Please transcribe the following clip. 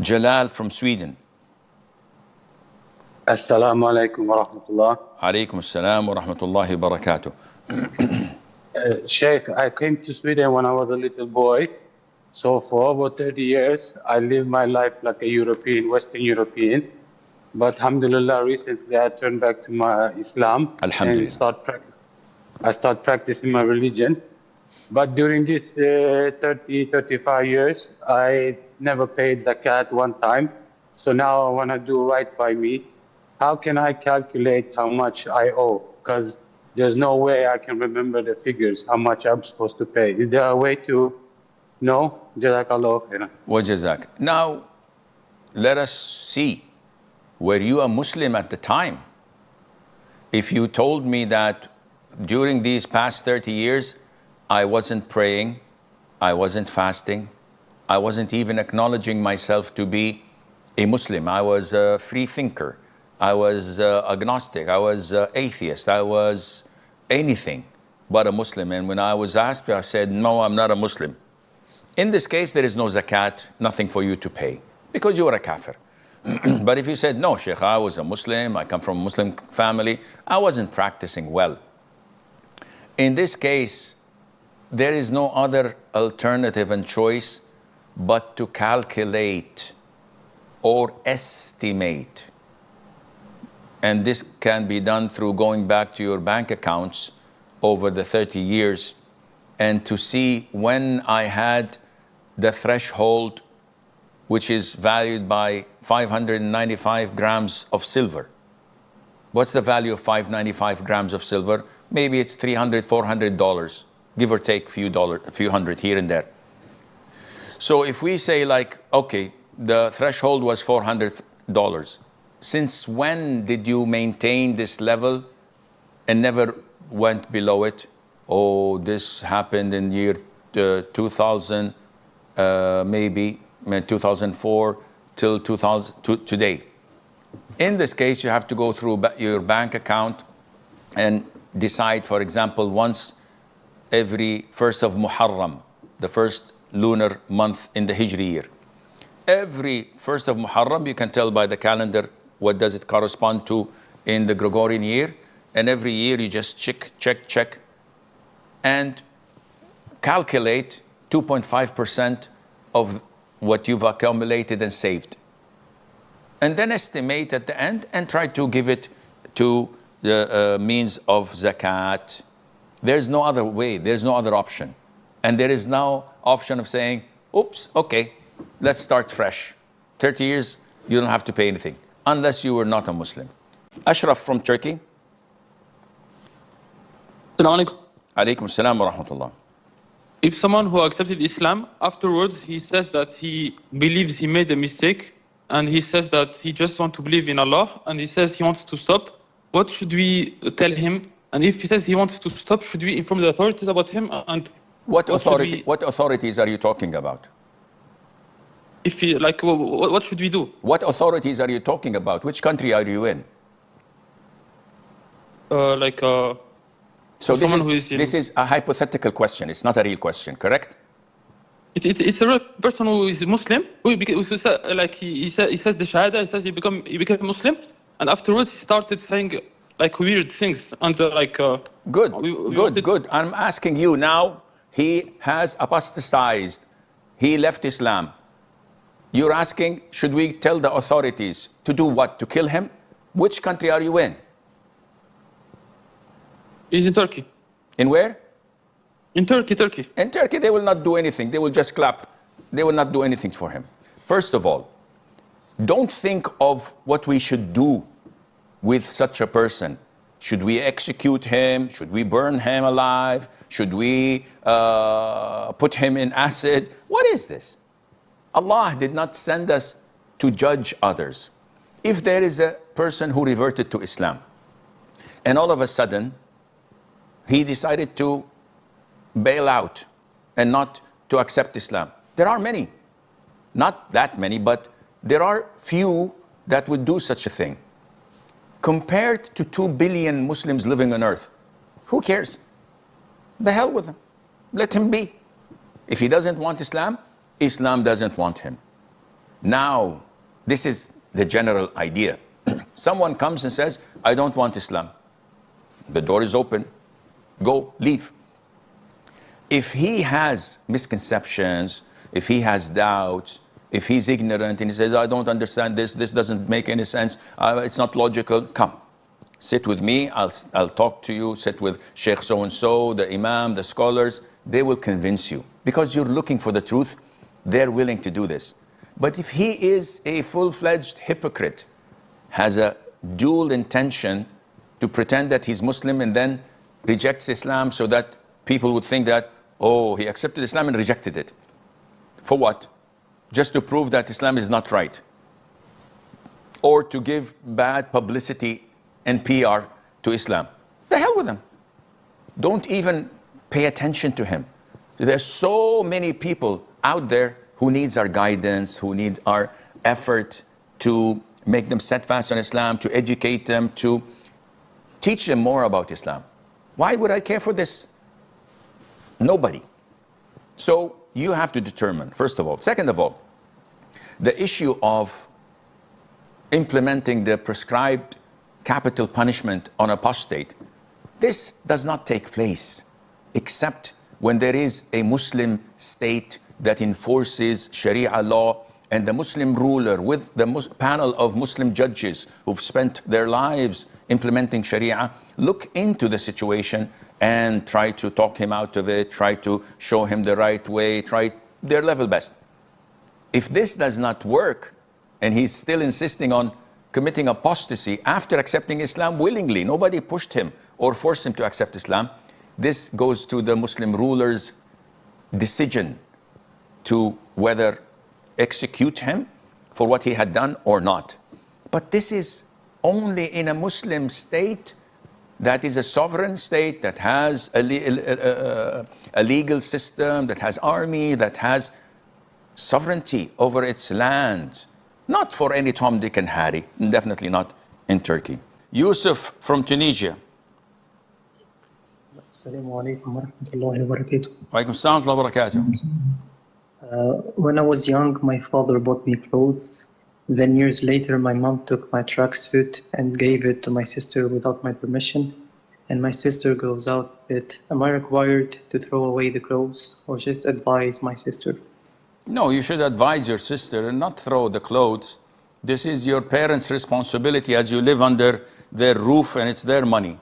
Jalal from Sweden. Assalamu alaikum wa rahmatullah. Alaikum assalam wa rahmatullahi wa barakatuh. Sheikh, I came to Sweden when I was a little boy. So for over 30 years, I lived my life like a European, Western European. But alhamdulillah, recently I turned back to my Islam Alhamdulillah. and I start practicing my religion. But during these 30, 35 years, I never paid zakat one time. So now I want to do right by me. How can I calculate how much I owe? Because there's no way I can remember the figures, how much I'm supposed to pay. Is there a way to know? Jazakallah khairan. Wa jazak. Now, let us see. Were you a Muslim at the time? If you told me that during these past 30 years, I wasn't praying, I wasn't fasting, I wasn't even acknowledging myself to be a Muslim. I was a free thinker. I was agnostic. I was atheist. I was anything but a Muslim. And when I was asked, I said, no, I'm not a Muslim. In this case, there is no zakat, nothing for you to pay, because you are a kafir. But if you said, no, Sheikh, I was a Muslim, I come from a Muslim family, I wasn't practicing well. In this case, there is no other alternative and choice but to calculate or estimate. And this can be done through going back to your bank accounts over the 30 years and to see when I had the threshold, which is valued by 595 grams of silver. What's the value of 595 grams of silver? Maybe it's $300, $400, give or take a few hundred here and there. So if we say like, okay, the threshold was $400. Since when did you maintain this level and never went below it? Oh, this happened in year 2000, maybe 2004 till 2000 today. In this case, you have to go through your bank account and decide, for example, once every 1st of Muharram, the first lunar month in the Hijri year. Every 1st of Muharram, you can tell by the calendar what does it correspond to in the Gregorian year. And every year you just check, and calculate 2.5% of what you've accumulated and saved. And then estimate at the end and try to give it to the means of zakat. There's no other way, there's no other option. And there is no option of saying, oops, okay, let's start fresh. 30 years, you don't have to pay anything, unless you were not a Muslim. Ashraf from Turkey. Assalamu alaikum. Alaikum assalam wa rahmatullah. If someone who accepted Islam, afterwards he says that he believes he made a mistake, and he says that he just wants to believe in Allah, and he says he wants to stop, what should we tell him? And if he says he wants to stop, should we inform the authorities about him? And what authorities are you talking about? If he, like, what should we do? What authorities are you talking about? Which country are you in? So this is a hypothetical question. It's not a real question, correct? It's a real person who is Muslim. Like he says the Shahada. He says he became Muslim, and afterwards he started saying like weird things and Good. I'm asking you now. He has apostatized. He left Islam. You're asking, should we tell the authorities to do what? To kill him? Which country are you in? He's in Turkey. In where? In Turkey. In Turkey, they will not do anything. They will just clap. They will not do anything for him. First of all, don't think of what we should do with such a person. Should we execute him? Should we burn him alive? Should we put him in acid? What is this? Allah did not send us to judge others. If there is a person who reverted to Islam, and all of a sudden, he decided to bail out and not to accept Islam. There are many, not that many, but there are few that would do such a thing. Compared to 2 billion Muslims living on earth, who cares? The hell with him. Let him be. If he doesn't want Islam, Islam doesn't want him. Now, this is the general idea. Someone comes and says, I don't want Islam. The door is open. Go, leave. If he has misconceptions, if he has doubts, if he's ignorant and he says, I don't understand this doesn't make any sense, it's not logical, come. Sit with me, I'll talk to you, sit with Sheikh so-and-so, the Imam, the scholars. They will convince you. Because you're looking for the truth, they're willing to do this. But if he is a full-fledged hypocrite, has a dual intention to pretend that he's Muslim and then rejects Islam so that people would think that, oh, he accepted Islam and rejected it. For what? Just to prove that Islam is not right. Or to give bad publicity and PR to Islam. The hell with him. Don't even pay attention to him. There's so many people out there who needs our guidance, who need our effort to make them steadfast on Islam, to educate them, to teach them more about Islam. Why would I care for this? Nobody. So you have to determine, first of all. Second of all, the issue of implementing the prescribed capital punishment on apostate, this does not take place except when there is a Muslim state that enforces Sharia law, and the Muslim ruler with the panel of Muslim judges who've spent their lives implementing Sharia look into the situation and try to talk him out of it, try to show him the right way, try their level best. If this does not work, and he's still insisting on committing apostasy after accepting Islam willingly, nobody pushed him or forced him to accept Islam, this goes to the Muslim ruler's decision to whether execute him for what he had done or not. But this is only in a Muslim state that is a sovereign state, that has a legal system, that has army, that has sovereignty over its land. Not for any Tom, Dick, and Harry. Definitely not in Turkey. Yusuf from Tunisia. Assalamu alaikum wa rahmatullahi wa barakatuh. Wa alaikum assalam wa barakatuh. When I was young, my father bought me clothes. Then years later, my mom took my tracksuit and gave it to my sister without my permission. And my sister goes out with it. Am I required to throw away the clothes or just advise my sister? No, you should advise your sister and not throw the clothes. This is your parents' responsibility as you live under their roof and it's their money.